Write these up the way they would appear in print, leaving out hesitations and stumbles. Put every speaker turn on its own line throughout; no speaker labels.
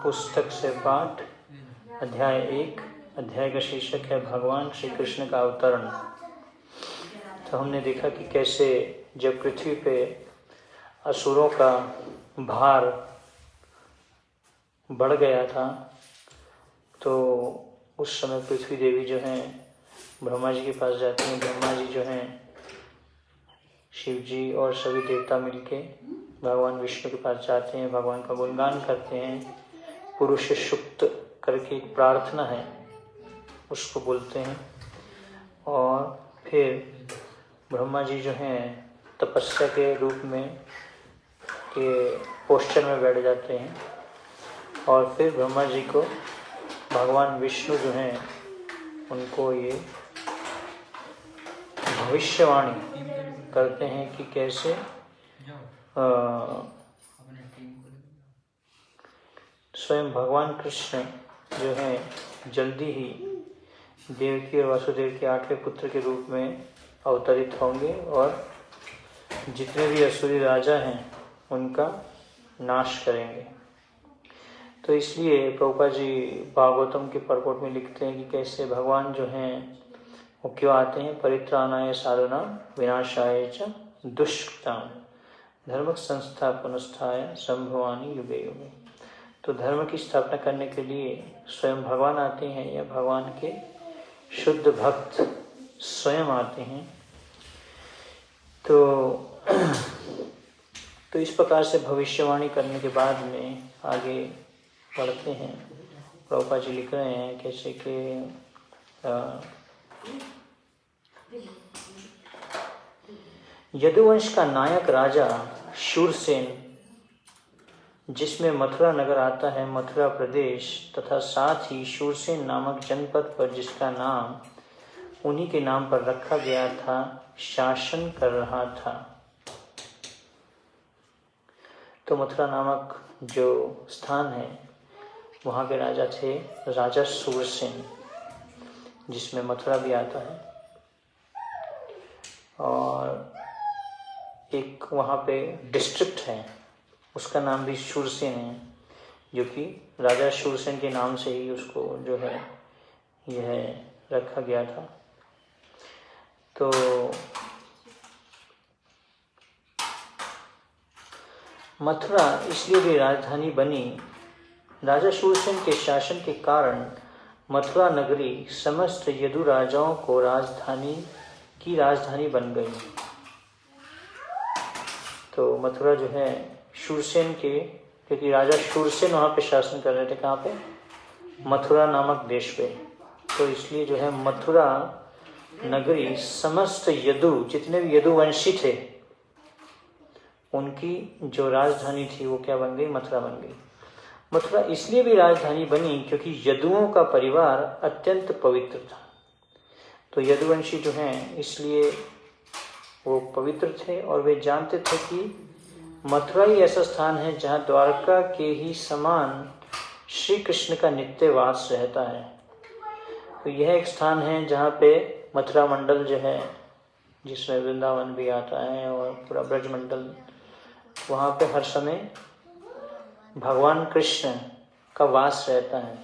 पुस्तक से पाठ अध्याय 1। अध्याय का शीर्षक है भगवान श्री कृष्ण का अवतरण। तो हमने देखा कि कैसे जब पृथ्वी पे असुरों का भार बढ़ गया था तो उस समय पृथ्वी देवी जो हैं ब्रह्मा जी के पास जाती हैं। ब्रह्मा जी जो हैं शिव जी और सभी देवता मिलके भगवान विष्णु के पास जाते हैं, भगवान का गुणगान करते हैं। पुरुष सुक्त करके एक प्रार्थना है उसको बोलते हैं और फिर ब्रह्मा जी जो हैं तपस्या के रूप में के पोस्चर में बैठ जाते हैं और फिर ब्रह्मा जी को भगवान विष्णु जो हैं उनको ये भविष्यवाणी करते हैं कि कैसे स्वयं भगवान कृष्ण जो हैं जल्दी ही देवकी और वासुदेव के 8वें पुत्र के रूप में अवतरित होंगे और जितने भी असुरी राजा हैं उनका नाश करेंगे। तो इसलिए प्रभुपाद जी भागवतम के परपोट में लिखते हैं कि कैसे भगवान जो हैं वो क्यों आते हैं। परित्राणाय साधूनां विनाशाय च दुष्कृतां धर्म संस्थापनस्थाय संभवानि युगे युगे। तो धर्म की स्थापना करने के लिए स्वयं भगवान आते हैं या भगवान के शुद्ध भक्त स्वयं आते हैं। तो इस प्रकार से भविष्यवाणी करने के बाद में आगे बढ़ते हैं। प्रभुपाद जी लिख रहे हैं कैसे कि यदुवंश का नायक राजा शूरसेन, जिसमें मथुरा नगर आता है, मथुरा प्रदेश तथा साथ ही शूरसेन नामक जनपद पर जिसका नाम उन्हीं के नाम पर रखा गया था, शासन कर रहा था। तो मथुरा नामक जो स्थान है वहाँ के राजा थे राजा शूरसेन, जिसमें मथुरा भी आता है। और एक वहाँ पे डिस्ट्रिक्ट है उसका नाम भी शूरसेन है, जो कि राजा शूरसेन के नाम से ही उसको जो है यह रखा गया था। तो मथुरा इसलिए भी राजधानी बनी। राजा शूरसेन के शासन के कारण मथुरा नगरी समस्त यदु राजाओं को राजधानी बन गई। तो मथुरा जो है शूरसेन के, क्योंकि राजा शूरसेन वहाँ पे शासन कर रहे थे, कहाँ पे? मथुरा नामक देश पे। तो इसलिए जो है मथुरा नगरी समस्त यदु, जितने भी यदुवंशी थे, उनकी जो राजधानी थी वो क्या बन गई? मथुरा बन गई। मथुरा इसलिए भी राजधानी बनी क्योंकि यदुओं का परिवार अत्यंत पवित्र था। तो यदुवंशी जो हैं इसलिए वो पवित्र थे और वे जानते थे कि मथुरा ही ऐसा स्थान है जहाँ द्वारका के ही समान श्री कृष्ण का नित्य वास रहता है। तो यह एक स्थान है जहाँ पे मथुरा मंडल जो है, जिसमें वृंदावन भी आता है और पूरा ब्रज मंडल, वहाँ पे हर समय भगवान कृष्ण का वास रहता है।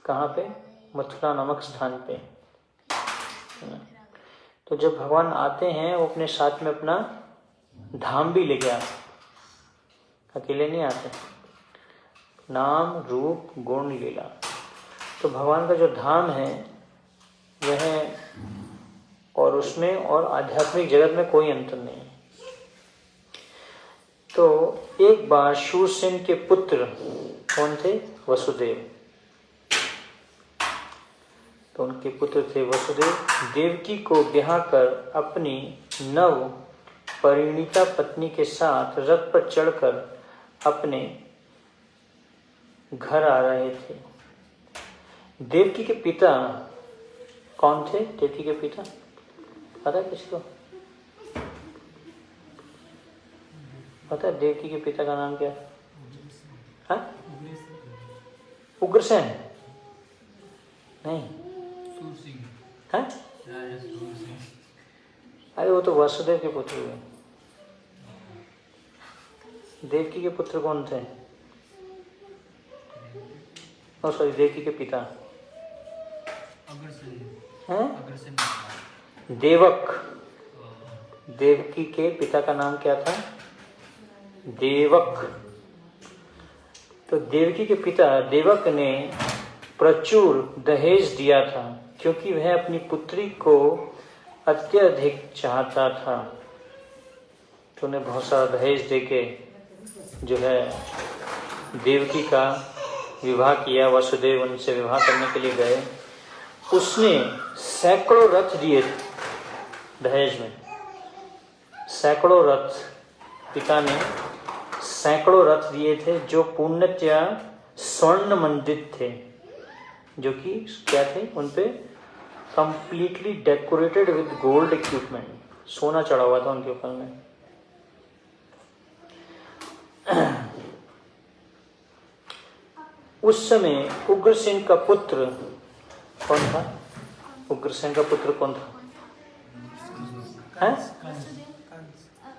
कहाँ पे? मथुरा नामक स्थान पे। तो जब भगवान आते हैं वो अपने साथ में अपना धाम भी लेके आते, अकेले नहीं आते। नाम रूप गुण लीला। तो भगवान का जो धाम है वह, और उसमें और आध्यात्मिक जगत में कोई अंतर नहीं है। तो एक बार शूरसेन के पुत्र कौन थे? वसुदेव। तो उनके पुत्र थे वसुदेव। देवकी को ब्याह कर अपनी नव परिणीता पत्नी के साथ रथ पर चढ़कर अपने घर आ रहे थे। देवकी के पिता कौन थे? देवकी के पिता पता है किसको? पता है देवकी के पिता का नाम क्या है? उग्रसेन नहीं है? अरे वो तो वासुदेव के पुत्र हुए। देवकी के पुत्र कौन थे? सॉरी, देवकी के पिता हैं? देवक। देवकी के पिता का नाम क्या था? देवक। तो देवकी के पिता देवक ने प्रचुर दहेज दिया था, क्योंकि वह अपनी पुत्री को अत्यधिक चाहता था। तो उन्हें बहुत सारा दहेज देके जो है देवकी का विवाह किया। वसुदेव उनसे विवाह करने के लिए गए। उसने सैकड़ों रथ दिए दहेज में, सैकड़ों रथ। पिता ने सैकड़ों रथ दिए थे जो पूर्णतया स्वर्ण मंडित थे, जो कि क्या थे, उनपे completely decorated with gold equipment, सोना चढ़ा हुआ था उनके ऊपर में। उस समय उग्रसेन का पुत्र कौन था? उग्रसेन का पुत्र कौन था?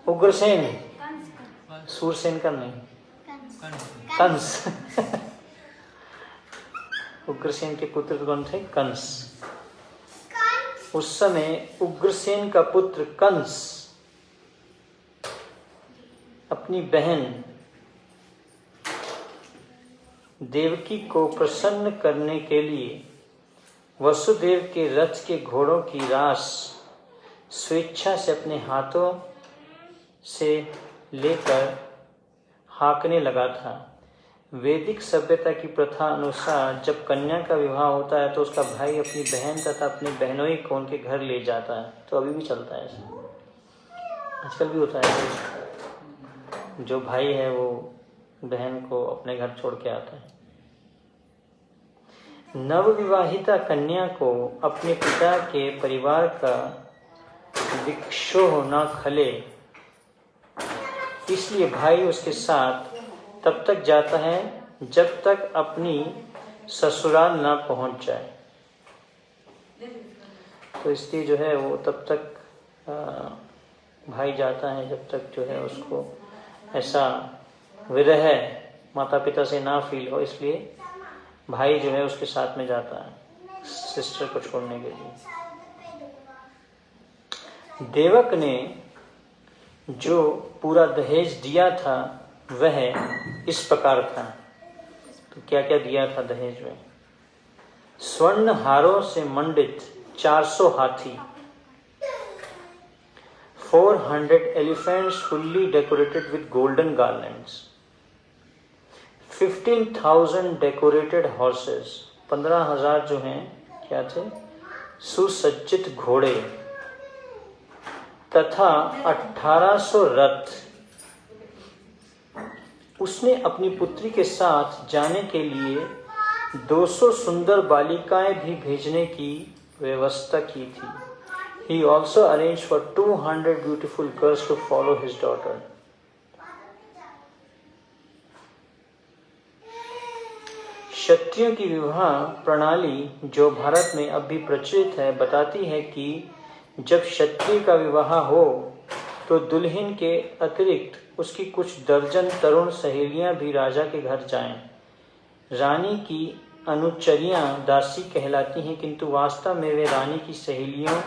उग्रसेन, सूरसेन का नहीं, कंस। उग्रसेन के पुत्र कौन थे? कंस। उस समय उग्रसेन का पुत्र कंस अपनी बहन देवकी को प्रसन्न करने के लिए वसुदेव के रथ के घोड़ों की रास स्वेच्छा से अपने हाथों से लेकर हाँकने लगा था। वैदिक सभ्यता की प्रथा अनुसार जब कन्या का विवाह होता है तो उसका भाई अपनी बहन तथा अपनी बहनोई को उनके घर ले जाता है। तो अभी भी चलता है ऐसा, आजकल भी होता है। जो भाई है वो बहन को अपने घर छोड़ के आता है। नवविवाहिता कन्या को अपने पिता के परिवार का विक्षोभ न खले, इसलिए भाई उसके साथ तब तक जाता है जब तक अपनी ससुराल न पहुंच जाए। तो इसलिए जो है वो तब तक भाई जाता है जब तक जो है उसको ऐसा विरह माता पिता से ना फील हो, इसलिए भाई जो है उसके साथ में जाता है सिस्टर को छोड़ने के लिए। देवक ने जो पूरा दहेज दिया था वह इस प्रकार था। तो क्या क्या दिया था दहेज में? स्वर्ण हारों से मंडित 400 हाथी, 400 elephants fully decorated with golden garlands, 15,000 decorated horses, 15,000 जो हैं क्या थे? सुसज्जित घोड़े, तथा 1800 रथ। उसने अपनी पुत्री के साथ जाने के लिए 200 सुंदर बालिकाएं भी भेजने की व्यवस्था की थी। He also arranged for 200 beautiful girls to follow his daughter. क्षत्रियों की विवाह प्रणाली जो भारत में अब भी प्रचलित है बताती है कि जब क्षत्रिय का विवाह हो तो दुल्हन के अतिरिक्त उसकी कुछ दर्जन तरुण सहेलियां भी राजा के घर जाएं। रानी की अनुचरियां दासी कहलाती हैं, किंतु वास्तव में वे रानी की सहेलियों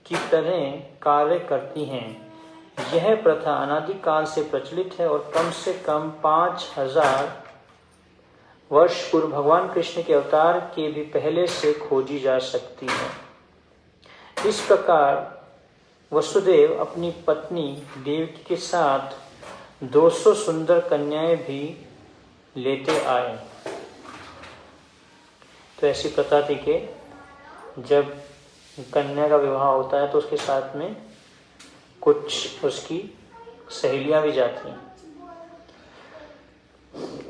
की तरह कार्य करती हैं। यह प्रथा अनादिकाल से प्रचलित है और कम से कम 5000 वर्ष पूर्व भगवान कृष्ण के अवतार के भी पहले से खोजी जा सकती है। इस प्रकार वसुदेव अपनी पत्नी देवकी के साथ 200 सुंदर कन्याएं भी लेते आए। तो ऐसी प्रथा थी कि जब कन्या का विवाह होता है तो उसके साथ में कुछ उसकी सहेलियां भी जाती हैं।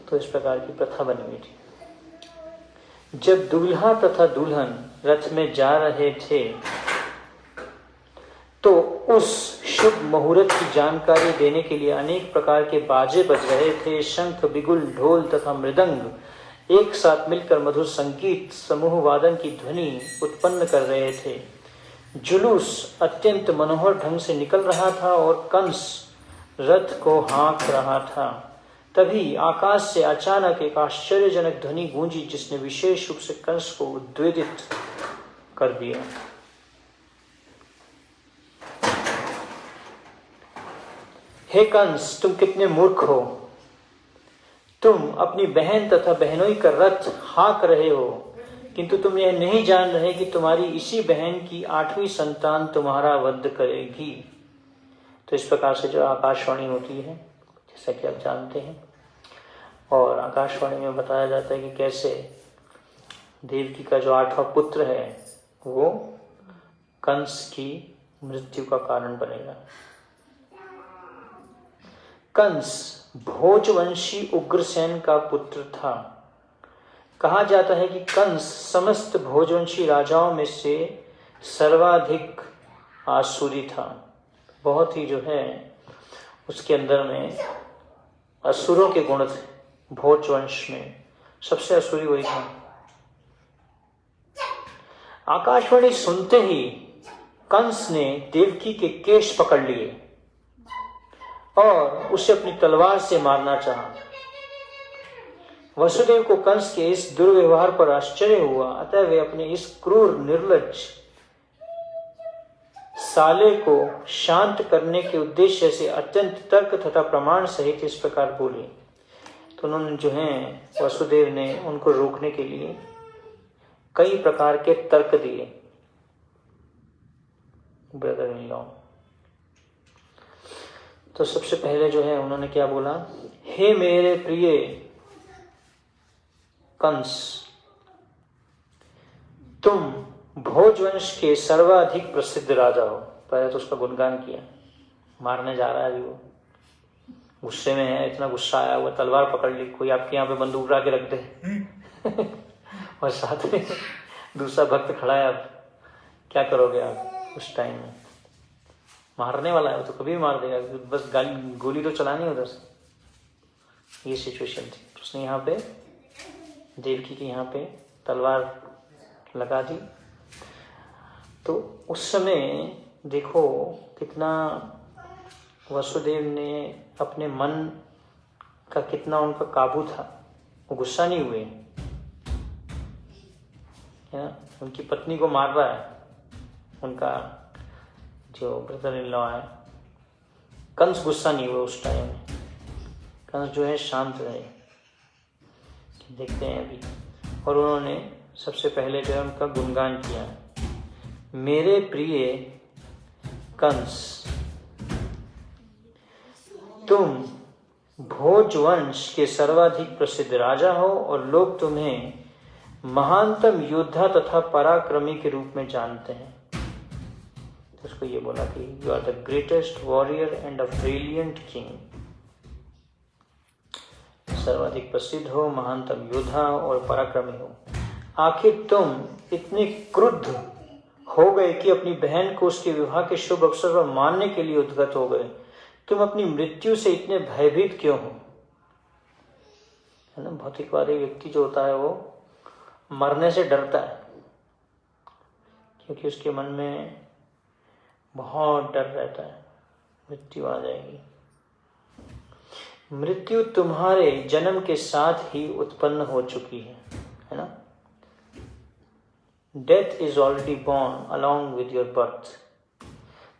तो इस प्रकार की प्रथा बनी हुई थी। जब दूल्हा तथा दुल्हन रथ में जा रहे थे तो उस शुभ मुहूर्त की जानकारी देने के लिए अनेक प्रकार के बाजे बज रहे थे। शंख, बिगुल, ढोल तथा मृदंग एक साथ मिलकर मधुर संगीत समूह वादन की ध्वनि उत्पन्न कर रहे थे। जुलूस अत्यंत मनोहर ढंग से निकल रहा था और कंस रथ को हाँक रहा था, तभी आकाश से अचानक एक आश्चर्यजनक ध्वनि गूंजी, जिसने विशेष रूप से कंस को उद्वेलित कर दिया। हे कंस, तुम कितने मूर्ख हो! तुम अपनी बहन तथा बहनोई का रथ हाँक रहे हो, किंतु तुम यह नहीं जान रहे कि तुम्हारी इसी बहन की 8वीं संतान तुम्हारा वध करेगी। तो इस प्रकार से जो आकाशवाणी होती है, जैसा कि आप जानते हैं, और आकाशवाणी में बताया जाता है कि कैसे देवकी का जो 8वां पुत्र है वो कंस की मृत्यु का कारण बनेगा। कंस भोजवंशी उग्रसेन का पुत्र था। कहा जाता है कि कंस समस्त भोजवंशी राजाओं में से सर्वाधिक आसुरी था। बहुत ही जो है उसके अंदर में असुरों के गुण थे। भोजवंश में सबसे असुरी वही था। आकाशवाणी सुनते ही कंस ने देवकी के केश पकड़ लिए और उसे अपनी तलवार से मारना चाहा। वसुदेव को कंस के इस दुर्व्यवहार पर आश्चर्य हुआ, अतः वे अपने इस क्रूर निर्लज्ज साले को शांत करने के उद्देश्य से अत्यंत तर्क तथा प्रमाण सहित इस प्रकार बोले। तो उन्होंने जो है वसुदेव ने उनको रोकने के लिए कई प्रकार के तर्क दिए। ब्रदर इन लॉ, तो सबसे पहले जो है उन्होंने क्या बोला, हे मेरे प्रिय कंस, तुम भोजवंश के सर्वाधिक प्रसिद्ध राजा हो। पहले तो उसका गुणगान किया। मारने जा रहा है अभी वो, गुस्से में है, इतना गुस्सा आया हुआ, तलवार पकड़ ली। कोई आपके यहाँ पे बंदूक उड़ा के रख दे और साथ में दूसरा भक्त खड़ा है, आप क्या करोगे? आप उस टाइम में मारने वाला है तो कभी भी मार देगा, बस गोली तो चलानी उधर से। ये सिचुएशन थी। उसने यहाँ पे देवकी के यहाँ पे तलवार लगा दी। तो उस समय देखो कितना वसुदेव ने अपने मन का कितना उनका काबू था। वो गुस्सा नहीं हुए, उनकी पत्नी को मार रहा है उनका जो ब्रदर इन लॉ है। कंस गुस्सा नहीं हुआ उस टाइम में। कंस जो है शांत रहे। देखते हैं अभी। और उन्होंने सबसे पहले जो है उनका गुणगान किया। मेरे प्रिय कंस, तुम भोजवंश के सर्वाधिक प्रसिद्ध राजा हो और लोग तुम्हें महानतम योद्धा तथा पराक्रमी के रूप में जानते हैं। तो उसको ये बोला कि you are the greatest warrior and a brilliant king. सर्वाधिक प्रसिद्ध हो, महानतम योद्धा और पराक्रमी हो। आखिर तुम इतने क्रुद्ध हो गए कि अपनी बहन को उसके विवाह के शुभ अवसर पर मारने के लिए उद्यत हो गए। तुम अपनी मृत्यु से इतने भयभीत क्यों हो? है ना, भौतिकवादी व्यक्ति जो होता है वो मरने से डरता है, क्योंकि उसके मन में बहुत डर रहता है, मृत्यु आ जाएगी। मृत्यु तुम्हारे जन्म के साथ ही उत्पन्न हो चुकी है ना। Death is already born along with your birth.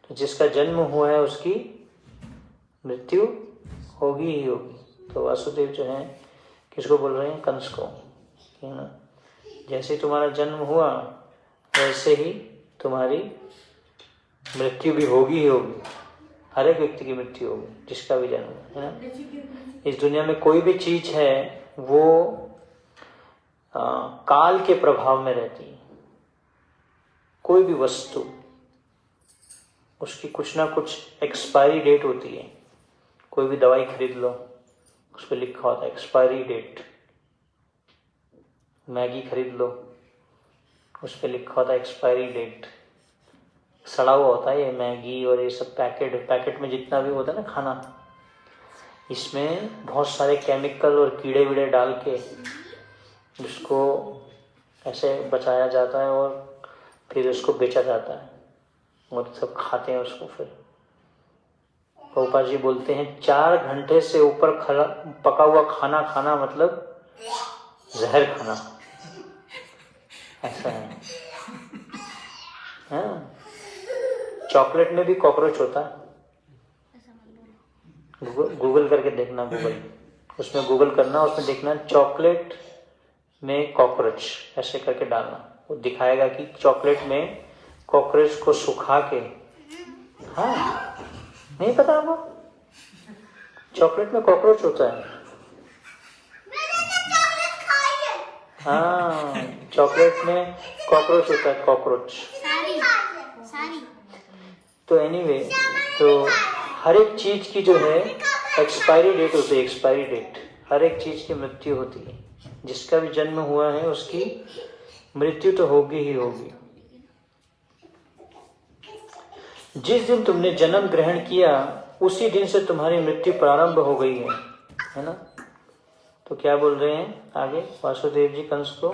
तो जिसका जन्म हुआ है उसकी मृत्यु होगी ही होगी। तो वासुदेव जो है किसको बोल रहे हैं? कंस को, है ना। जैसे तुम्हारा जन्म हुआ वैसे ही तुम्हारी मृत्यु भी होगी ही होगी। हर एक व्यक्ति की मृत्यु होगी जिसका भी जन्म है ना। इस दुनिया में कोई भी चीज है वो काल के प्रभाव में रहती है। कोई भी वस्तु, उसकी कुछ ना कुछ एक्सपायरी डेट होती है। कोई भी दवाई खरीद लो, उस पर लिखा होता है एक्सपायरी डेट। मैगी खरीद लो, उस पर लिखा होता है एक्सपायरी डेट। सड़ा हुआ होता है ये मैगी और ये सब पैकेट में जितना भी होता है ना खाना, इसमें बहुत सारे केमिकल और कीड़े वीड़े डाल के उसको ऐसे बचाया जाता है और फिर उसको बेचा जाता है और सब खाते हैं उसको। फिर प्रभुपाद जी बोलते हैं 4 घंटे से ऊपर पका हुआ खाना खाना मतलब जहर खाना, ऐसा है। हाँ, चॉकलेट में भी कॉकरोच होता है। गूगल करके देखना, उसमें गूगल करना, उसमें देखना चॉकलेट में कॉकरोच, ऐसे करके डालना, वो दिखाएगा कि चॉकलेट में कॉकरोच को सुखा के। हाँ, नहीं पता आपको चॉकलेट में कॉकरोच होता है? हाँ, चॉकलेट में कॉकरोच होता है, कॉकरोच। तो एनीवे, तो हर एक चीज की जो है एक्सपायरी डेट होती है, एक्सपायरी डेट। हर एक चीज की मृत्यु होती है। जिसका भी जन्म हुआ है उसकी मृत्यु तो होगी ही होगी। जिस दिन तुमने जन्म ग्रहण किया उसी दिन से तुम्हारी मृत्यु प्रारंभ हो गई है ना। तो क्या बोल रहे हैं आगे वासुदेव जी कंस को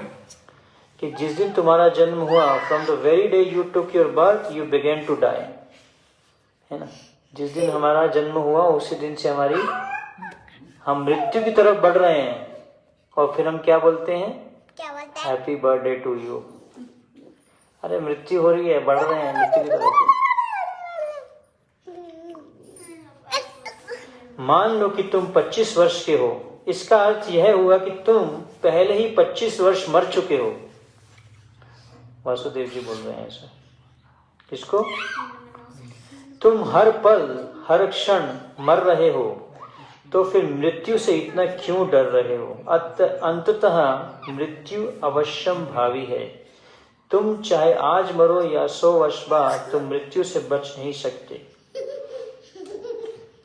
कि जिस दिन तुम्हारा जन्म हुआ, from the very day you took your birth you began to die, है ना। जिस दिन हमारा जन्म हुआ उसी दिन से हम मृत्यु की तरफ बढ़ रहे हैं। और फिर हम क्या बोलते हैं? Happy birthday to you. अरे मृत्यु हो रही है, बढ़ रहे हैं मृत्यु की तरफ। मान लो कि तुम 25 वर्ष के हो, इसका अर्थ यह हुआ कि तुम पहले ही 25 वर्ष मर चुके हो। वासुदेव जी बोल रहे हैं ऐसा। किसको? तुम हर पल हर क्षण मर रहे हो, तो फिर मृत्यु से इतना क्यों डर रहे हो? अंततः मृत्यु अवश्यम भावी है। तुम चाहे आज मरो या 100 वर्ष बाद, तुम मृत्यु से बच नहीं सकते,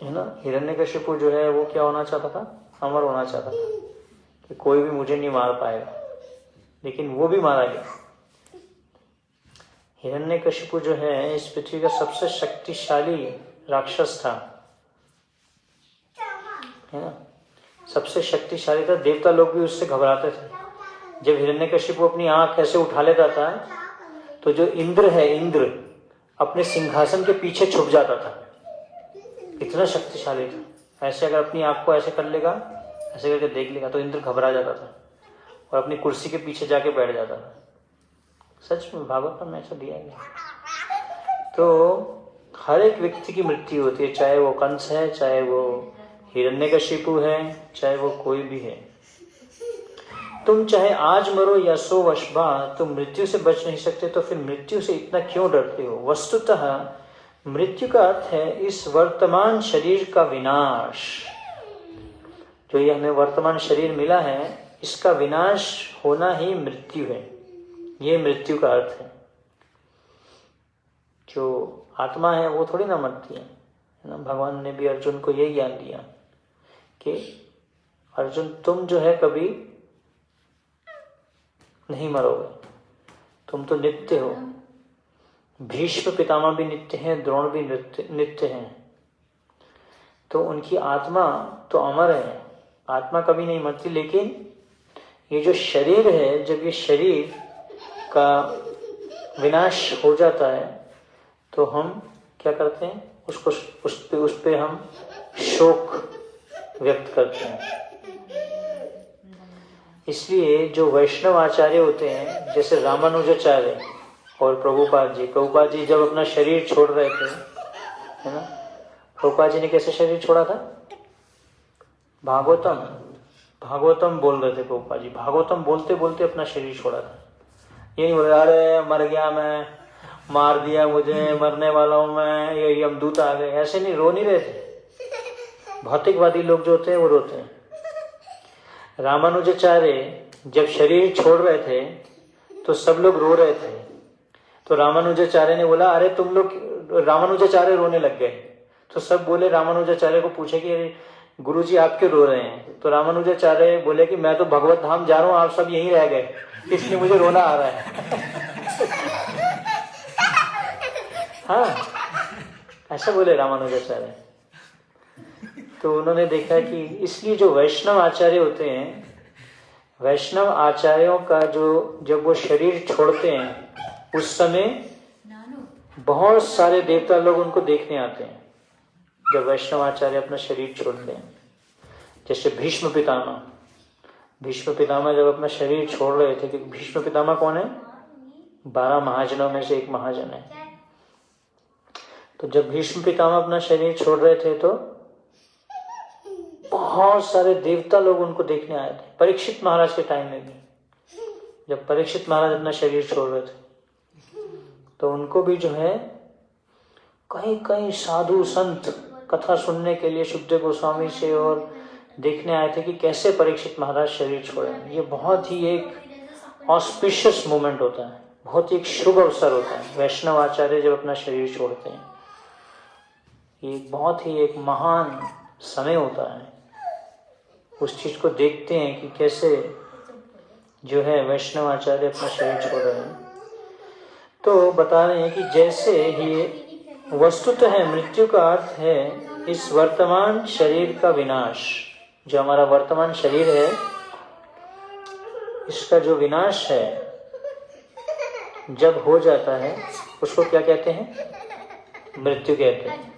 है ना। हिरण्यकशिपु जो है वो क्या होना चाहता था? अमर होना चाहता था कि कोई भी मुझे नहीं मार पाएगा, लेकिन वो भी मारा गया। हिरण्यकशिपु जो है इस पृथ्वी का सबसे शक्तिशाली राक्षस था, है ना। सबसे शक्तिशाली था। देवता लोग भी उससे घबराते थे। जब हिरण्यकशिपु अपनी आंख ऐसे उठा लेता था तो जो इंद्र है, इंद्र अपने सिंहासन के पीछे छुप जाता था। इतना शक्तिशाली था। ऐसे अगर अपनी आंख को ऐसे कर लेगा, ऐसे करके देख लेगा, तो इंद्र घबरा जाता था और अपनी कुर्सी के पीछे जाके बैठ जाता था। सच में भागवत में ऐसा दिया गया। तो हर एक व्यक्ति की मृत्यु होती है, चाहे वो कंस है, चाहे वो हिरण्यकशिपु है, चाहे वो कोई भी है। तुम चाहे आज मरो या 100 वर्ष बाद, तुम मृत्यु से बच नहीं सकते, तो फिर मृत्यु से इतना क्यों डरते हो? वस्तुतः मृत्यु का अर्थ है इस वर्तमान शरीर का विनाश। जो ये हमें वर्तमान शरीर मिला है, इसका विनाश होना ही मृत्यु है। ये मृत्यु का अर्थ है। जो आत्मा है वो थोड़ी ना मरती है ना। भगवान ने भी अर्जुन को यही ज्ञान दिया कि अर्जुन तुम जो है कभी नहीं मरोगे, तुम तो नित्य हो। भीष्म पितामह भी नित्य हैं, द्रोण भी नित्य हैं। तो उनकी आत्मा तो अमर है, आत्मा कभी नहीं मरती। लेकिन ये जो शरीर है, जब ये शरीर का विनाश हो जाता है तो हम क्या करते हैं? उस पे हम शोक व्यक्त करते हैं। इसलिए जो वैष्णव आचार्य होते हैं, जैसे रामानुजाचार्य और प्रभुपाद जी जब अपना शरीर छोड़ रहे थे, है ना। प्रभुपाद जी ने कैसे शरीर छोड़ा था? भागवतम बोल रहे थे प्रभुपाद जी। भागवतम बोलते बोलते अपना शरीर छोड़ा था। ये नहीं बोल रहे अरे मर गया मैं, मार दिया मुझे, मरने वाला हूं मैं, ये यमदूत आ गए, ऐसे नहीं रो नहीं रहे थे। भौतिकवादी लोग जो होते हैं वो रोते हैं। रामानुजाचार्य जब शरीर छोड़ रहे थे तो सब लोग रो रहे थे। तो रामानुजाचार्य ने बोला अरे तुम लोग, रामानुजाचार्य रोने लग गए। तो सब बोले, रामानुजाचार्य को पूछे कि अरे गुरुजी आप क्यों रो रहे हैं? तो रामानुजाचार्य बोले कि मैं तो भगवत धाम जा रहा हूँ, आप सब यहीं रह गए, इसलिए मुझे रोना आ रहा है। हाँ, ऐसा बोले रामानुजाचार्य। तो उन्होंने देखा कि इसलिए जो वैष्णव आचार्य होते हैं, वैष्णव आचार्यों का जो जब वो शरीर छोड़ते हैं उस समय बहुत सारे देवता लोग उनको देखने आते हैं। जब वैष्णवाचार्य अपना शरीर छोड़ते हैं, जैसे भीष्म पितामह जब अपना शरीर छोड़ रहे थे, क्योंकि भीष्म पितामह कौन है? 12 महाजनों में से एक महाजन है। तो जब भीष्म पितामह अपना शरीर छोड़ रहे थे तो बहुत सारे देवता लोग उनको देखने आए थे। परीक्षित महाराज के टाइम में भी जब परीक्षित महाराज अपना शरीर छोड़ रहे थे तो उनको भी जो है कई कई साधु संत कथा सुनने के लिए शुद्धदेव गोस्वामी से और देखने आए थे कि कैसे परीक्षित महाराज शरीर छोड़े। ये बहुत ही एक ऑस्पिशियस मोमेंट होता है, बहुत ही एक शुभ अवसर होता है वैष्णव आचार्य जब अपना शरीर छोड़ते हैं। ये बहुत ही एक महान समय होता है। उस चीज को देखते हैं कि कैसे जो है वैष्णव आचार्य अपना शरीर छोड़ रहे हैं। तो बता रहे हैं कि जैसे ही वस्तुतः है मृत्यु का अर्थ है इस वर्तमान शरीर का विनाश। जो हमारा वर्तमान शरीर है इसका जो विनाश है जब हो जाता है उसको क्या कहते हैं? मृत्यु कहते हैं।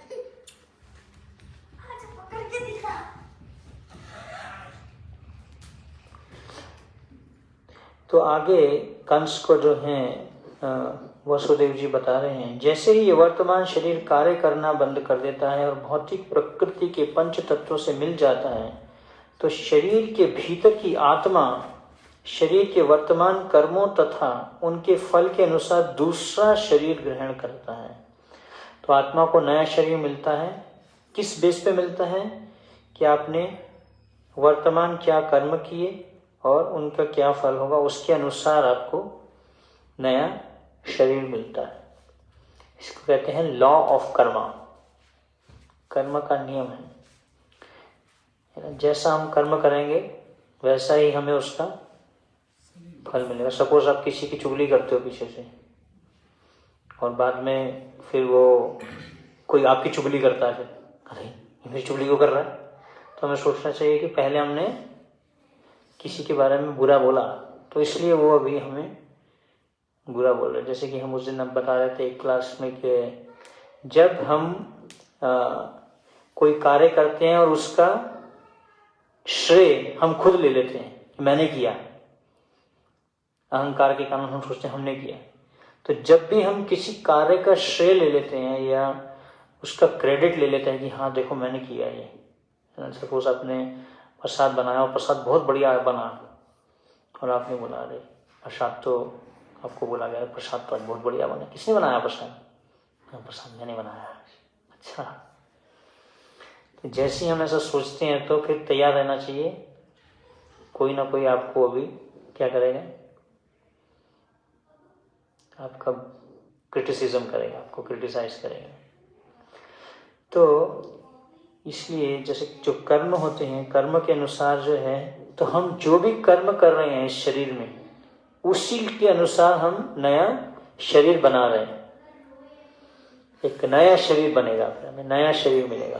तो आगे कंस को जो है वसुदेव जी बता रहे हैं, जैसे ही ये वर्तमान शरीर कार्य करना बंद कर देता है और भौतिक प्रकृति के पंच तत्वों से मिल जाता है तो शरीर के भीतर की आत्मा शरीर के वर्तमान कर्मों तथा उनके फल के अनुसार दूसरा शरीर ग्रहण करता है। तो आत्मा को नया शरीर मिलता है। किस बेस पे मिलता है? कि आपने वर्तमान क्या कर्म किए और उनका क्या फल होगा, उसके अनुसार आपको नया शरीर मिलता है। इसको कहते हैं लॉ ऑफ कर्मा। कर्म का नियम है। जैसा हम कर्म करेंगे वैसा ही हमें उसका फल मिलेगा। सपोज आप किसी की चुगली करते हो पीछे से और बाद में फिर वो कोई आपकी चुगली करता है, अरे ये मेरी चुगली क्यों कर रहा है? तो हमें सोचना चाहिए कि पहले हमने किसी के बारे में बुरा बोला तो इसलिए वो अभी हमें बुरा बोल रहे। जैसे कि हम उस दिन अब बता रहे थे एक क्लास में कि जब हम कोई कार्य करते हैं और उसका श्रेय हम खुद ले लेते हैं, मैंने किया, अहंकार के कारण हम सोचते हैं हमने किया। तो जब भी हम किसी कार्य का श्रेय ले लेते हैं या उसका क्रेडिट ले लेते हैं कि हाँ देखो मैंने किया ये, सपोज आपने प्रसाद बनाया और प्रसाद बहुत बढ़िया बना और आपने बोला अरे प्रसाद तो आपको बोला गया प्रसाद तो आज बहुत बढ़िया बना, किसने बनाया प्रसाद? प्रसाद मैंने बनाया। अच्छा, तो जैसे ही हम ऐसा सोचते हैं तो फिर तैयार रहना चाहिए, कोई ना कोई आपको अभी क्या करेगा, आपका क्रिटिसिज्म करेगा, आपको क्रिटिसाइज करेगा। तो इसलिए जैसे जो कर्म होते हैं, कर्म के अनुसार जो है, तो हम जो भी कर्म कर रहे हैं इस शरीर में उसी के अनुसार हम नया शरीर बना रहे हैं। एक नया शरीर बनेगा, फिर हमें नया शरीर मिलेगा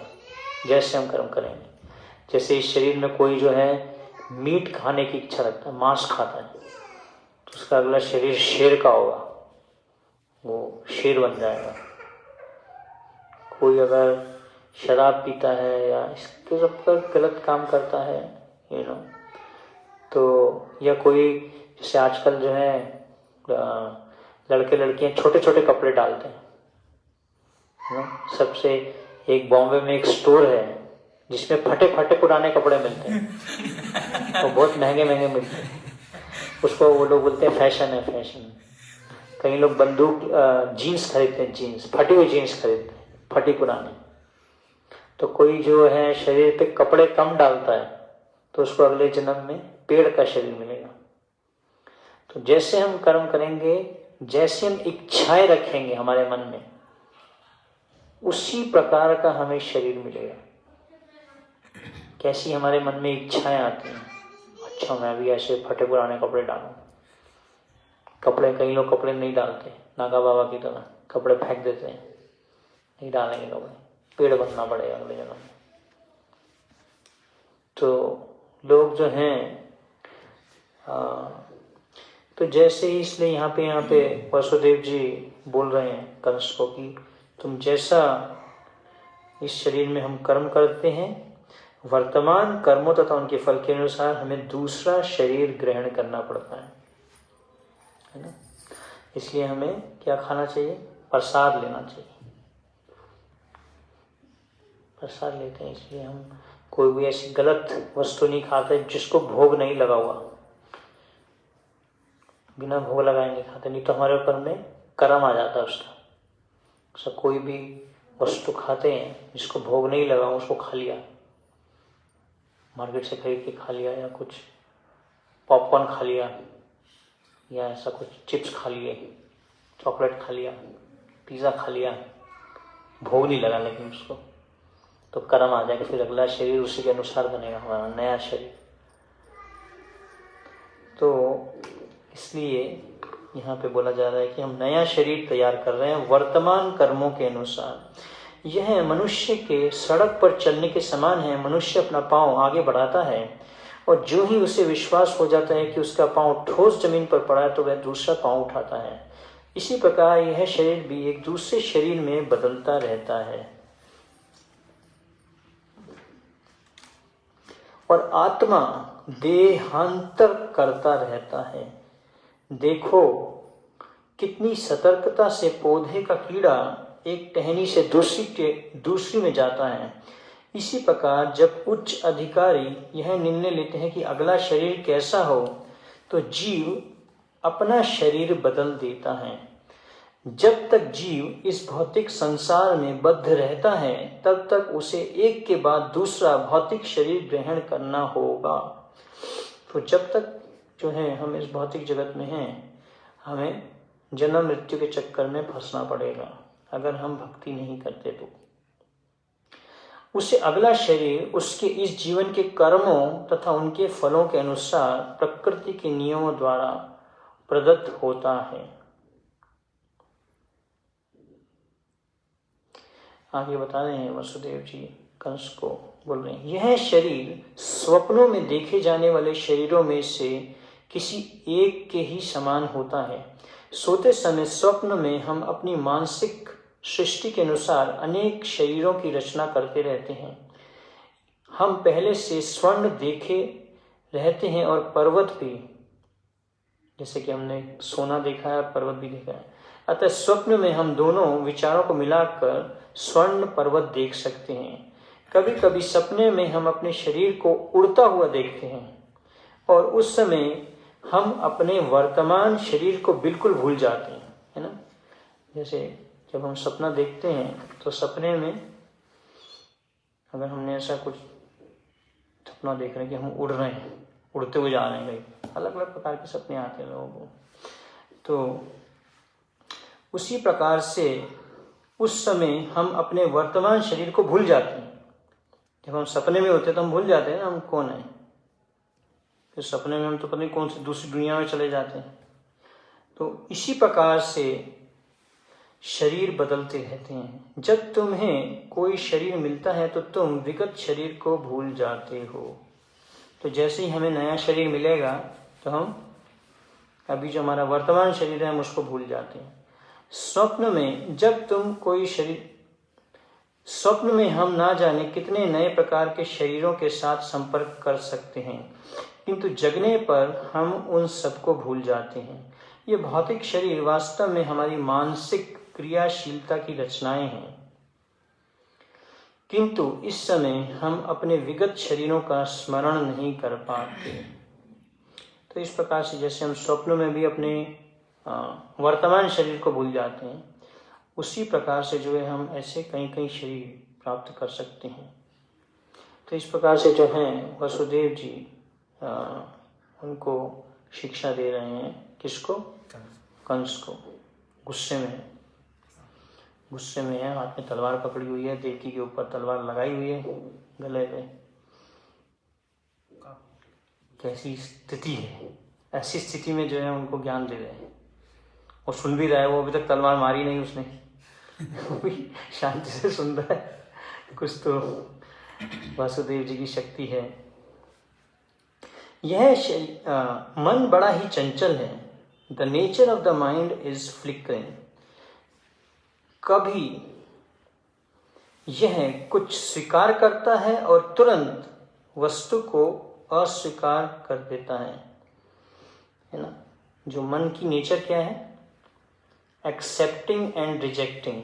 जैसे हम कर्म करेंगे। जैसे इस शरीर में कोई जो है मीट खाने की इच्छा रखता है, मांस खाता है, तो उसका अगला शरीर शेर का होगा, वो शेर बन जाएगा। कोई अगर शराब पीता है या इसके सब पर गलत काम करता है तो, या कोई जैसे आजकल जो है लड़के लड़कियां छोटे छोटे कपड़े डालते हैं। सबसे एक बॉम्बे में एक स्टोर है जिसमें फटे फटे पुराने कपड़े मिलते हैं, वो बहुत महंगे महंगे मिलते हैं। उसको वो लोग बोलते हैं फैशन है, फैशन। कई लोग बंदूक जीन्स खरीदते हैं, जीन्स फटी हुई जीन्स खरीदते हैं, फटी पुरानी। तो कोई जो है शरीर पे कपड़े कम डालता है तो उसको अगले जन्म में पेड़ का शरीर मिलेगा। तो जैसे हम कर्म करेंगे, जैसे हम इच्छाएं रखेंगे हमारे मन में, उसी प्रकार का हमें शरीर मिलेगा। कैसी हमारे मन में इच्छाएं आती हैं, अच्छा मैं भी ऐसे फटे पुराने कपड़े डालूं। कपड़े, कई लोग कपड़े नहीं डालते, नागा बाबा की तरह कपड़े फेंक देते हैं, नहीं डालेंगे कपड़े, पेड़ बनना पड़ेगा अगले जन्म में। तो लोग जो हैं तो जैसे ही, इसलिए यहाँ पे वसुदेव जी बोल रहे हैं कंस को कि तुम जैसा इस शरीर में हम कर्म करते हैं, वर्तमान कर्मों तथा उनके फल के अनुसार हमें दूसरा शरीर ग्रहण करना पड़ता है ना। इसलिए हमें क्या खाना चाहिए? प्रसाद लेना चाहिए। प्रसाद लेते हैं इसलिए हम कोई भी ऐसी गलत वस्तु नहीं खाते जिसको भोग नहीं लगा हुआ। बिना भोग लगाए नहीं खाते, नहीं तो हमारे ऊपर में कर्म आ जाता है उसका। सब कोई भी वस्तु खाते हैं जिसको भोग नहीं लगा उसको खा लिया, मार्केट से खरीद के खा लिया, या कुछ पॉपकॉर्न खा लिया, या ऐसा कुछ चिप्स खा लिए, चॉकलेट खा लिया, पिज़्ज़ा खा लिया, भोग नहीं लगा लेकिन उसको, तो कर्म आ जाएगा। फिर अगला शरीर उसी के अनुसार बनेगा, हमारा नया शरीर। तो इसलिए यहाँ पे बोला जा रहा है कि हम नया शरीर तैयार कर रहे हैं वर्तमान कर्मों के अनुसार। यह मनुष्य के सड़क पर चलने के समान है। मनुष्य अपना पांव आगे बढ़ाता है और जो ही उसे विश्वास हो जाता है कि उसका पांव ठोस जमीन पर पड़ा है तो वह दूसरा पांव उठाता है। इसी प्रकार यह शरीर भी एक दूसरे शरीर में बदलता रहता है। और आत्मा देहांतर करता रहता है। देखो कितनी सतर्कता से पौधे का कीड़ा एक टहनी से दूसरी में जाता है। इसी प्रकार जब उच्च अधिकारी यह निर्णय लेते हैं कि अगला शरीर कैसा हो, तो जीव अपना शरीर बदल देता है। जब तक जीव इस भौतिक संसार में बद्ध रहता है तब तक उसे एक के बाद दूसरा भौतिक शरीर ग्रहण करना होगा। तो जब तक जो है हम इस भौतिक जगत में हैं, हमें जन्म मृत्यु के चक्कर में फंसना पड़ेगा अगर हम भक्ति नहीं करते तो। उसे अगला शरीर उसके इस जीवन के कर्मों तथा उनके फलों के अनुसार प्रकृति के नियमों द्वारा प्रदत्त होता है। आगे बता रहे हैं वसुदेव जी कंस को बोल रहे हैं, यह शरीर स्वप्नों में देखे जाने वाले शरीरों में से किसी एक के ही समान होता है। सोते समय स्वप्न में हम अपनी मानसिक सृष्टि के अनुसार अनेक शरीरों की रचना करते रहते हैं। हम पहले से स्वर्ण देखे रहते हैं और पर्वत भी, जैसे कि हमने सोना देखा है, पर्वत भी देखा है। अतः स्वप्न में हम दोनों विचारों को मिलाकर स्वर्ण पर्वत देख सकते हैं। कभी कभी सपने में हम अपने शरीर को उड़ता हुआ देखते हैं और उस समय हम अपने वर्तमान शरीर को बिल्कुल भूल जाते हैं, है ना। जैसे जब हम सपना देखते हैं तो सपने में अगर हमने ऐसा कुछ सपना देख रहे हैं कि हम उड़ रहे हैं, उड़ते हुए जा रहे हैं, कहीं अलग अलग प्रकार के सपने आते हैं लोगों को, तो उसी प्रकार से उस समय हम अपने वर्तमान शरीर को भूल जाते हैं। जब हम सपने में होते हैं तो हम भूल जाते हैं ना हम कौन है। फिर सपने में हम तो पता नहीं कौन सी दूसरी दुनिया में चले जाते हैं। तो इसी प्रकार से शरीर बदलते रहते हैं। जब तुम्हें कोई शरीर मिलता है तो तुम विगत शरीर को भूल जाते हो। तो जैसे ही हमें नया शरीर मिलेगा तो हम अभी जो हमारा वर्तमान शरीर है हम उसको भूल जाते हैं। स्वप्न में जब तुम कोई शरीर, स्वप्न में हम ना जाने कितने नए प्रकार के शरीरों के साथ संपर्क कर सकते हैं, किंतु जगने पर हम उन सबको भूल जाते हैं। ये भौतिक शरीर वास्तव में हमारी मानसिक क्रियाशीलता की रचनाएं हैं, किंतु इस समय हम अपने विगत शरीरों का स्मरण नहीं कर पाते। तो इस प्रकार से जैसे हम स्वप्नों में भी अपने वर्तमान शरीर को भूल जाते हैं, उसी प्रकार से जो है हम ऐसे कई कई शरीर प्राप्त कर सकते हैं। तो इस प्रकार से जो है वसुदेव जी उनको शिक्षा दे रहे हैं। किसको? कंस को। गुस्से में है, हाथ में तलवार पकड़ी हुई है, देवकी के ऊपर तलवार लगाई हुई है गले पे। कैसी स्थिति है, ऐसी स्थिति में जो है उनको ज्ञान दे रहे हैं और सुन भी रहा है। वो अभी तक तलवार मारी नहीं उसने, वो भी शांति से सुन रहा है। कुछ तो वासुदेव जी की शक्ति है। यह मन बड़ा ही चंचल है। The nature of the mind is flickering. कभी यह कुछ स्वीकार करता है और तुरंत वस्तु को अस्वीकार कर देता है ना। जो मन की नेचर क्या है? Accepting and rejecting.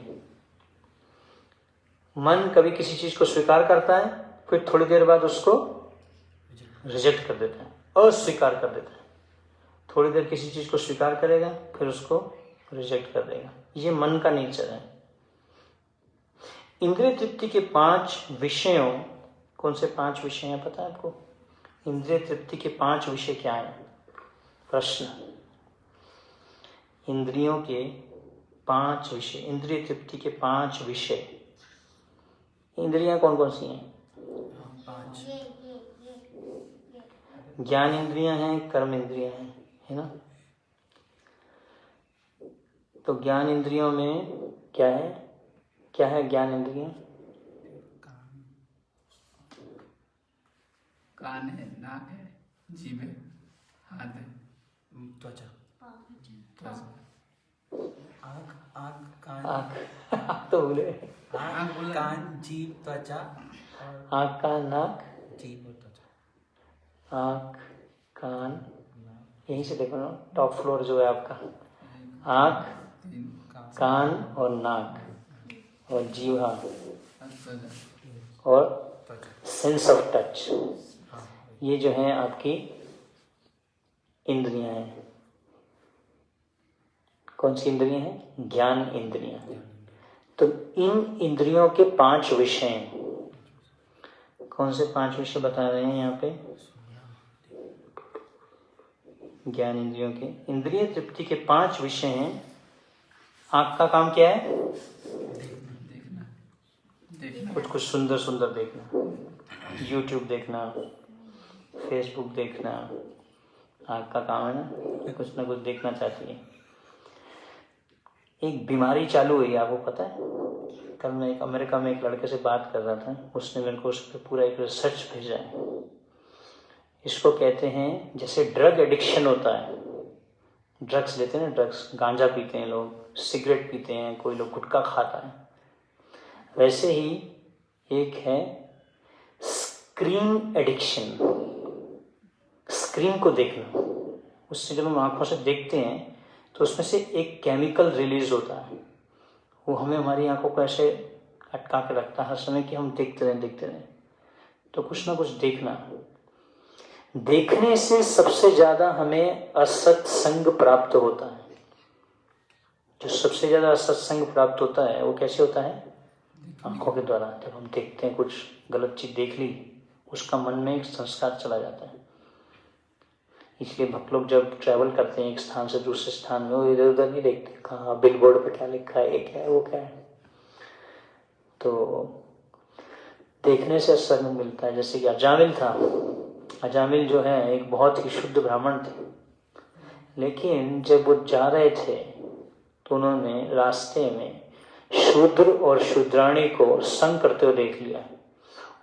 मन कभी किसी चीज को स्वीकार करता है, फिर थोड़ी देर बाद उसको रिजेक्ट कर देता है, अस्वीकार कर देता है। थोड़ी देर किसी चीज को स्वीकार करेगा, फिर उसको रिजेक्ट कर देगा। ये मन का नेचर है। इंद्रिय तृप्ति के 5 विषयों, कौन से 5 विषय हैं पता है आपको? इंद्रिय तृप्ति के 5 विषय क्या हैं? प्रश्न। इंद्रियों के 5 विषय, इंद्रिय तृप्ति के 5 विषय। इंद्रियां कौन कौन सी हैं?
5।
ज्ञान इंद्रियां हैं, कर्म इंद्रियां हैं, है ना। तो ज्ञान इंद्रियों में क्या है? क्या है ज्ञान इंद्रियां?
कान है, नाक है, जीभ है, हाथ है,
त्वचा,
आँख, कान,
आँख तो बोले,
कान, जीभ, त्वचा,
आँख, कान, नाक,
जीभ और त्वचा।
आँख, कान, यहीं से देखो ना, टॉप फ्लोर जो है आपका, आँख, कान और नाक और जीवा और सेंस ऑफ टच, ये जो है आपकी इंद्रियां हैं। कौन सी इंद्रियां हैं? ज्ञान इंद्रियां। तो इन इंद्रियों के 5 विषय हैं। कौन से 5 विषय बता रहे हैं यहाँ पे? ज्ञान इंद्रियों के, इंद्रिय तृप्ति के 5 विषय हैं। आँख का काम क्या है?
देखना,
कुछ कुछ सुंदर सुंदर देखना, YouTube देखना, फेसबुक देखना, आँख का काम है ना, कुछ ना कुछ देखना चाहती है। एक बीमारी चालू हुई, आपको पता है? कल मैं एक अमेरिका में एक लड़के से बात कर रहा था, उसने मेरे को उस पर पूरा एक रिसर्च भेजा है। इसको कहते हैं, जैसे ड्रग एडिक्शन होता है, ड्रग्स लेते हैं ना, ड्रग्स, गांजा पीते हैं लोग, सिगरेट पीते हैं, कोई लोग गुटखा खाता है, वैसे ही एक है स्क्रीन एडिक्शन। स्क्रीन को देखना, उससे जब हम आंखों से देखते हैं तो उसमें से एक केमिकल रिलीज होता है, वो हमें हमारी आंखों को ऐसे अटका के रखता है हर समय कि हम देखते रहें। तो कुछ ना कुछ देखना। देखने से सबसे ज्यादा हमें असत्संग प्राप्त होता है। जो सबसे ज्यादा असत्संग प्राप्त होता है वो कैसे होता है? आंखों के द्वारा। जब हम देखते हैं, कुछ गलत चीज देख ली, उसका मन में एक संस्कार चला जाता है। इसलिए भक्त लोग जब ट्रैवल करते हैं एक स्थान से दूसरे स्थान में, वो इधर उधर नहीं देखते, कहाँ बिल बोर्ड पे क्या लिखा है, ये क्या है, वो क्या है। तो देखने से असर मिलता है। जैसे कि अजामिल था, अजामिल जो है एक बहुत ही शुद्ध ब्राह्मण थे, लेकिन जब वो जा रहे थे तो उन्होंने रास्ते में शूद्र और शूद्राणी को संग करते हुए देख लिया,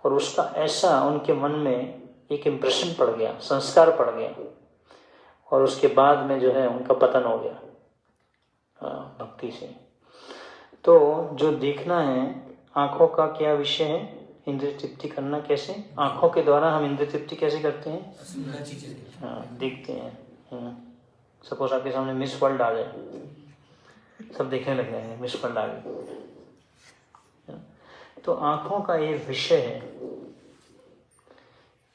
और उसका ऐसा उनके मन में एक इम्प्रेशन पड़ गया, संस्कार पड़ गया, और उसके बाद में जो है उनका पतन हो गया भक्ति से। तो जो देखना है, आंखों का क्या विषय है? इंद्रिय तृप्ति करना। कैसे? आंखों के द्वारा हम इंद्रिय तृप्ति कैसे करते हैं? देखते हैं। सपोज आपके सामने मिस वर्ल्ड आ जाए, सब देखने लग जाएंगे, मिस वर्ल्ड आ गई। तो आंखों का ये विषय है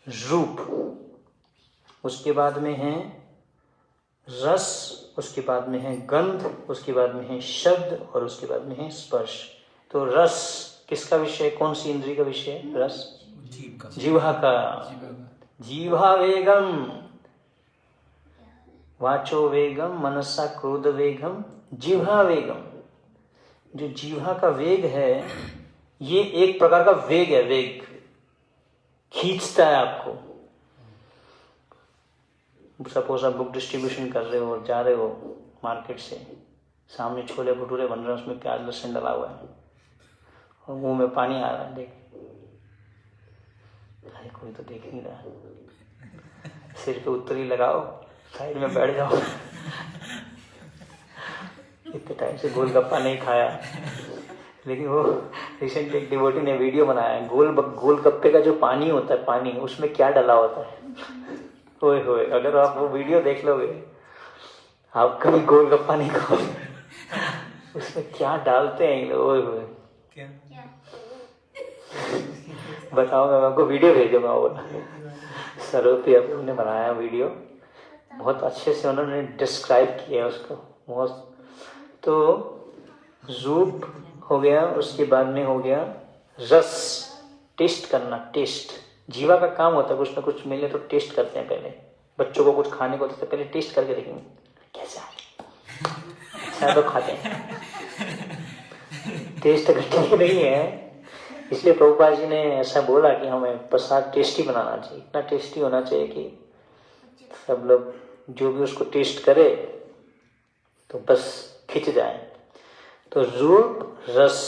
रूप, उसके बाद में है रस, उसके बाद में है गंध, उसके बाद में है शब्द, और उसके बाद में है स्पर्श। तो रस किसका विषय? कौन सी इंद्रिय का विषय है? रस जीवा का। जीवा वेगम, वाचो वेगम, मनसा क्रोध वेगम, जीवा वेगम। जो जीवा का वेग है, ये एक प्रकार का वेग है, वेग खींचता है आपको। सपोज आप बुक डिस्ट्रीब्यूशन कर रहे हो और जा रहे हो मार्केट से, सामने छोले भटूरे बन रहे हैं, उसमें प्याज लहसुन डला हुआ है और मुंह में पानी आ रहा है, देख अरे कोई तो देख नहीं रहा, सिर पे उत्तरी लगाओ, साइड में बैठ जाओ। इतने टाइम से गोलगप्पा नहीं खाया, लेकिन वो रिसेंटली एक डिवोटी ने वीडियो बनाया है, गोल गप्पे का जो पानी होता है, पानी उसमें क्या डला होता है। ओए होए, अगर आप वो वीडियो देख लोगे, आप कभी गोलगप्पा नहीं खाओगे। उसमें क्या डालते हैं ये लोग, ओए होए।
क्या
बताऊंगा, मैं आपको वीडियो भेजूंगा। वो सरोपी अपू ने बनाया वीडियो, बहुत अच्छे से उन्होंने डिस्क्राइब किया उसको बहुत। तो रूप हो गया, उसके बाद में हो गया रस, टेस्ट करना। टेस्ट जीवा का काम होता है, कुछ ना कुछ मिले तो टेस्ट करते हैं। पहले बच्चों को कुछ खाने को होता है, पहले टेस्ट करके देखेंगे कैसा है, अच्छा तो खाते हैं। टेस्ट अगर ठीक नहीं है, इसलिए प्रभुपाद जी ने ऐसा बोला कि हमें प्रसाद टेस्टी बनाना चाहिए, इतना टेस्टी होना चाहिए कि सब लोग जो भी उसको टेस्ट करे तो बस खिंच जाए। तो रूप, रस,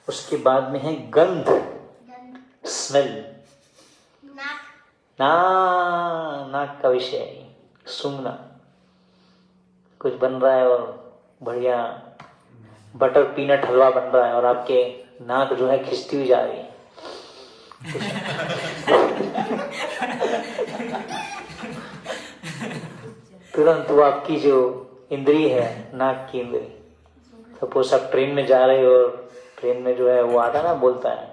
उसके बाद में है गंध, स्मेल। नाक का विषय है, सूंघना। कुछ बन रहा है और बढ़िया बटर पीनट हलवा बन रहा है और आपके नाक जो है खिंचती हुई जा रही है। तुरंत वो आपकी जो इंद्री है, नाक की इंद्री, सपोज आप ट्रेन में जा रहे हो और ट्रेन में जो है वो आता ना, बोलता है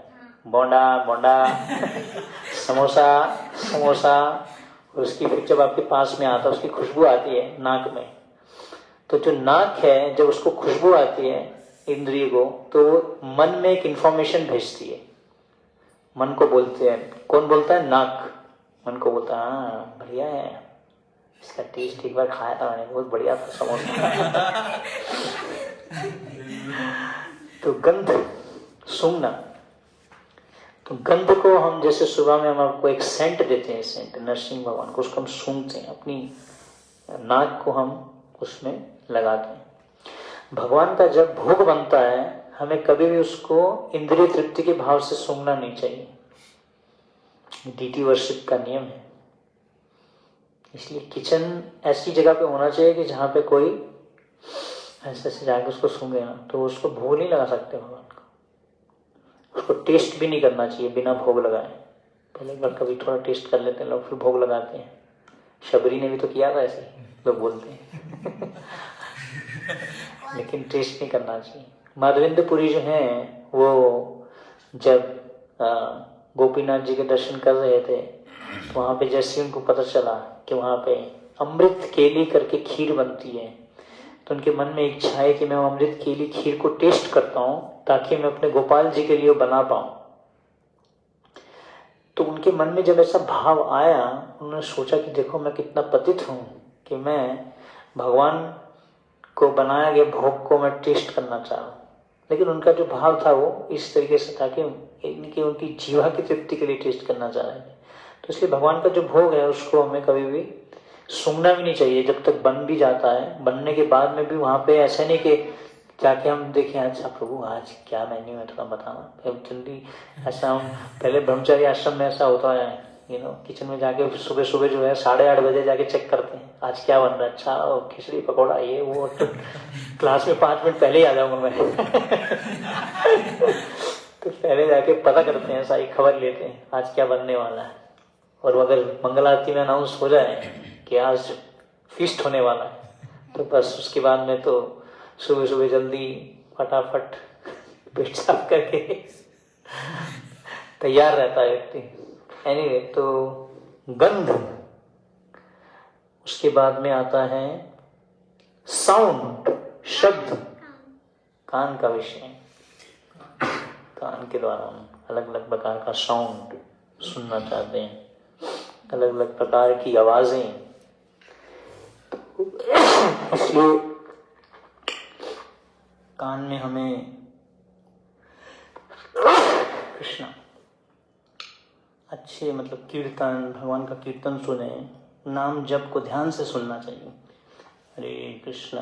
बोंडा बोंडा, समोसा समोसा, और उसकी फिर जब आपके पास में आता है उसकी खुशबू आती है नाक में। तो जो नाक है, जब उसको खुशबू आती है इंद्रिय को, तो मन में एक इंफॉर्मेशन भेजती है। मन को बोलते हैं, कौन बोलता है? नाक। मन को बोलता है हाँ बढ़िया है, इसका टेस्ट एक बार खाया था मैंने, बहुत बढ़िया था समोसा। तो गंध, सूंघना। तो गंध को हम जैसे सुबह में हम आपको एक सेंट देते हैं, सेंट नरसिंह भगवान को, उसको हम सूंघते हैं, अपनी नाक को हम उसमें लगाते हैं। भगवान का जब भोग बनता है, हमें कभी भी उसको इंद्रिय तृप्ति के भाव से सूंघना नहीं चाहिए। डीटी वर्शिप का नियम है। इसलिए किचन ऐसी जगह पे होना चाहिए कि जहाँ पे कोई ऐसे ऐसे जाके उसको सूंघे ना, तो उसको भोग नहीं लगा सकते भगवान को। उसको टेस्ट भी नहीं करना चाहिए बिना भोग लगाए। पहले एक बार कभी थोड़ा टेस्ट कर लेते हैं लोग, फिर भोग लगाते हैं। शबरी ने भी तो किया था ऐसे, लोग बोलते हैं। लेकिन टेस्ट नहीं करना चाहिए। माधवेंद्रपुरी जो है वो जब गोपीनाथ जी के दर्शन कर रहे थे, तो वहाँ पे जैसे उनको पता चला कि वहाँ पे अमृत केली करके खीर बनती है, तो उनके मन में इच्छा है कि मैं अमृत केली खीर को टेस्ट करता हूँ ताकि मैं अपने गोपाल जी के लिए बना पाऊँ। तो उनके मन में जब ऐसा भाव आया, उन्होंने सोचा कि देखो मैं कितना पतित हूँ कि मैं भगवान को बनाया गया भोग को मैं टेस्ट करना चाह रहा हूँ। लेकिन उनका जो भाव था वो इस तरीके से था कि उनकी जीवा की तृप्ति के लिए टेस्ट करना चाह रहे थे। तो इसलिए भगवान का जो भोग है उसको हमें कभी भी सूंघना भी नहीं चाहिए जब तक बन भी जाता है। बनने के बाद में भी वहाँ पे ऐसा नहीं कि जाके हम देखें अच्छा प्रभु आज क्या मेन्यू है थोड़ा बताना। जल्दी ऐसा हम पहले ब्रह्मचारी आश्रम में ऐसा होता है, किचन में जाके सुबह सुबह जो है 8:30 बजे जाके चेक करते हैं आज क्या बन रहा है। अच्छा खिचड़ी पकौड़ा ये वो, तो क्लास में 5 मिनट पहले ही आ जाऊंगा मैं। तो पहले जाके पता करते हैं, सारी खबर लेते हैं आज क्या बनने वाला है। और अगर मंगल आरती में अनाउंस हो जाए कि आज फीस्ट होने वाला है, तो बस उसके बाद में तो सुबह सुबह जल्दी फटाफट पेट साफ करके तैयार रहता है व्यक्ति। एनीवे, तो गंध, उसके बाद में आता है साउंड, शब्द, कान का विषय। कान के द्वारा हम अलग अलग प्रकार का साउंड सुनना चाहते हैं, अलग अलग प्रकार की आवाजें। इसलिए कान में हमें कृष्णा अच्छे कीर्तन, भगवान का कीर्तन सुने, नाम जप को ध्यान से सुनना चाहिए। हरे कृष्ण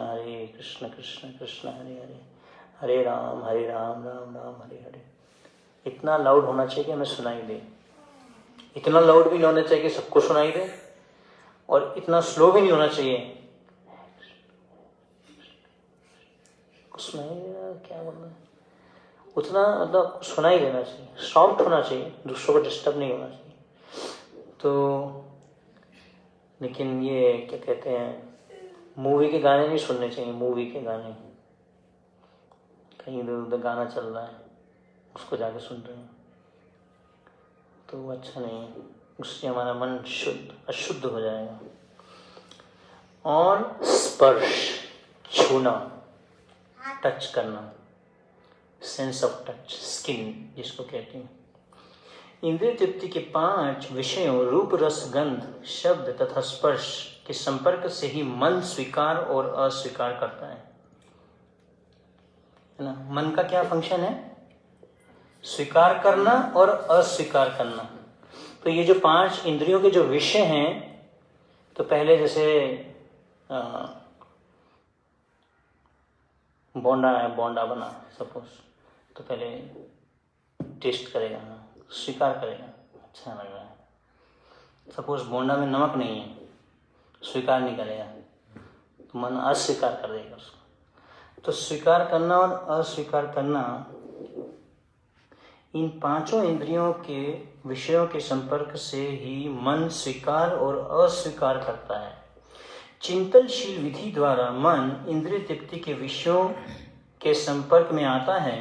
कृष्ण कृष्ण हरे हरे, हरे राम राम राम हरे हरे। इतना लाउड होना चाहिए कि हमें सुनाई दे। इतना लाउड भी नहीं होना चाहिए कि सबको सुनाई दे, और इतना स्लो भी नहीं होना चाहिए सुनाई दे रहा क्या बोल रहा है। उतना मतलब सुना ही देना चाहिए, सॉफ्ट होना चाहिए, दूसरों को डिस्टर्ब नहीं होना चाहिए। तो लेकिन ये क्या कहते हैं, मूवी के गाने नहीं सुनने चाहिए। मूवी के गाने कहीं इधर उधर गाना चल रहा है, उसको जाके सुन रहे हैं तो वो अच्छा नहीं है, उससे हमारा मन अशुद्ध हो जाएगा। और स्पर्श, छूना, टच करना, सेंस ऑफ टच, स्किन जिसको कहते हैं। इंद्रिय तृप्ति के 5 विषयों रूप, रस, गंध, शब्द तथा स्पर्श के संपर्क से ही मन स्वीकार और अस्वीकार करता है ना। मन का क्या फंक्शन है? स्वीकार करना और अस्वीकार करना। तो ये जो 5 इंद्रियों के जो विषय हैं, तो पहले जैसे बोंडा है, बोंडा बना सपोज, तो पहले टेस्ट करेगा, स्वीकार करेगा, अच्छा लग रहा है। सपोज बोंडा में नमक नहीं है, स्वीकार नहीं करेगा, तो मन अस्वीकार कर देगा उसको। तो स्वीकार करना और अस्वीकार करना, इन 5 इंद्रियों के विषयों के संपर्क से ही मन स्वीकार और अस्वीकार करता है। चिंतनशील विधि द्वारा मन इंद्रिय तृप्ति के विषयों के संपर्क में आता है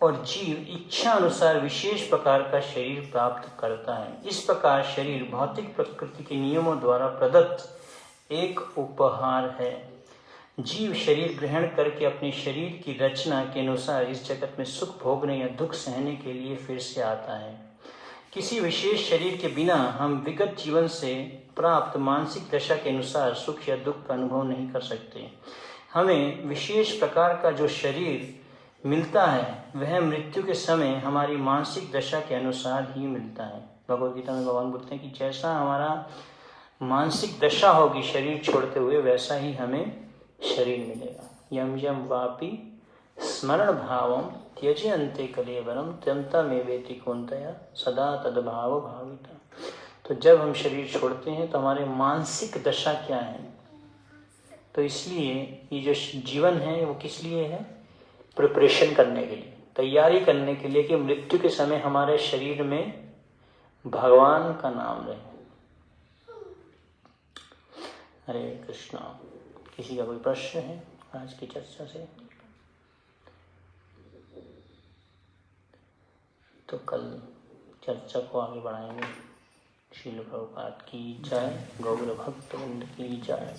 और जीव इच्छा अनुसार विशेष प्रकार का शरीर प्राप्त करता है। इस प्रकार शरीर भौतिक प्रकृति के नियमों द्वारा प्रदत्त एक उपहार है। जीव शरीर ग्रहण करके अपने शरीर की रचना के अनुसार इस जगत में सुख भोगने या दुख सहने के लिए फिर से आता है। किसी विशेष शरीर के बिना हम विगत जीवन से प्राप्त मानसिक दशा के अनुसार सुख या दुख का अनुभव नहीं कर सकते। हमें विशेष प्रकार का जो शरीर मिलता है वह मृत्यु के समय हमारी मानसिक दशा के अनुसार ही मिलता है। भगवद गीता में भगवान बोलते हैं कि जैसा हमारा मानसिक दशा होगी शरीर छोड़ते हुए, वैसा ही हमें शरीर मिलेगा। यम यम वापि स्मरण भावम त्यजे अंते कलेवरम त्यंता में वेति कौंतया सदा तद्भाव भाविता। तो जब हम शरीर छोड़ते हैं तो हमारे मानसिक दशा क्या है? तो इसलिए ये जो जीवन है वो किस लिए है? प्रिपरेशन करने के लिए, तैयारी करने के लिए कि मृत्यु के समय हमारे शरीर में भगवान का नाम रहे। हरे कृष्णा। किसी का कोई प्रश्न है आज की चर्चा से? तो कल चर्चा को आगे बढ़ाएंगे। श्रील प्रभुपाद की जय, गौर भक्तवृंद की जय।